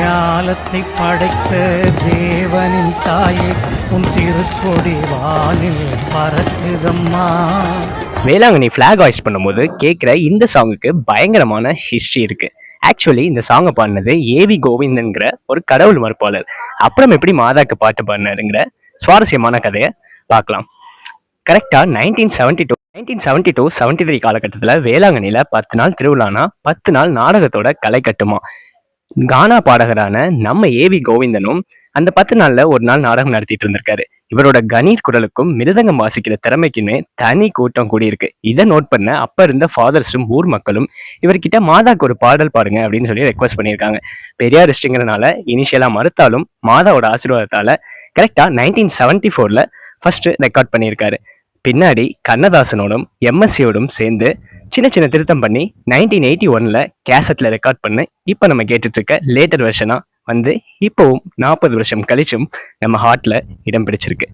ஞாலத்தை படைத்த தேவனின் தாயே உன் திருக்கொடி வானில் பறக்குதம்மா. வேளாங்கண்ணி ஃபிளாக் ஹாய்ஸ்ட் பண்ணும்போது கேட்குற இந்த சாங்குக்கு பயங்கரமான ஹிஸ்ட்ரி இருக்கு. ஆக்சுவலி இந்த சாங்கை பாடினது ஏவி கோவிந்தன்கிற ஒரு கடவுள் மறுப்பாளர். அப்புறம் எப்படி மாதாக்கு பாட்டு பாடினாருங்கிற சுவாரஸ்யமான கதையை பார்க்கலாம். கரெக்டாக 1972-73 காலகட்டத்தில் வேளாங்கண்ணியில் 10 நாள் திருவிழானா 10 நாள் நாடகத்தோட களை கட்டுமா. கானா பாடகரான நம்ம ஏவி கோவிந்தனும் அந்த 10 நாள்ல ஒரு நாள் நாடகம் நடத்திட்டு இருந்திருக்காரு. இவரோட கணீர் குரலுக்கும் மிருதங்கம் வாசிக்கிற திறமைக்குமே தனி கூட்டம் கூடியிருக்கு. இதை நோட் பண்ண அப்ப இருந்த ஃபாதர்ஸும் ஊர் மக்களும் இவர்கிட்ட மாதாக்கு ஒரு பாடல் பாடுங்க அப்படின்னு சொல்லி ரெக்வஸ்ட் பண்ணியிருக்காங்க. பெரியாரிஸ்டுங்கிறனால இனிஷியலா மறுத்தாலும் மாதாவோட ஆசீர்வாதத்தால கரெக்டா 1974 ஃபர்ஸ்ட் ரெக்கார்ட் பண்ணியிருக்காரு. பின்னாடி கண்ணதாசனோடும் எம்எஸ்சியோடும் சேர்ந்து சின்ன சின்ன திருத்தம் பண்ணி 1981 கேசட்ல ரெக்கார்ட் பண்ணி இப்போ நம்ம கேட்டுட்டு இருக்க லேட்டர் வெர்ஷனா வந்து இப்போவும் 40 வருஷம் கழிச்சும் நம்ம ஹார்ட்ல இடம் பிடிச்சிருக்கு.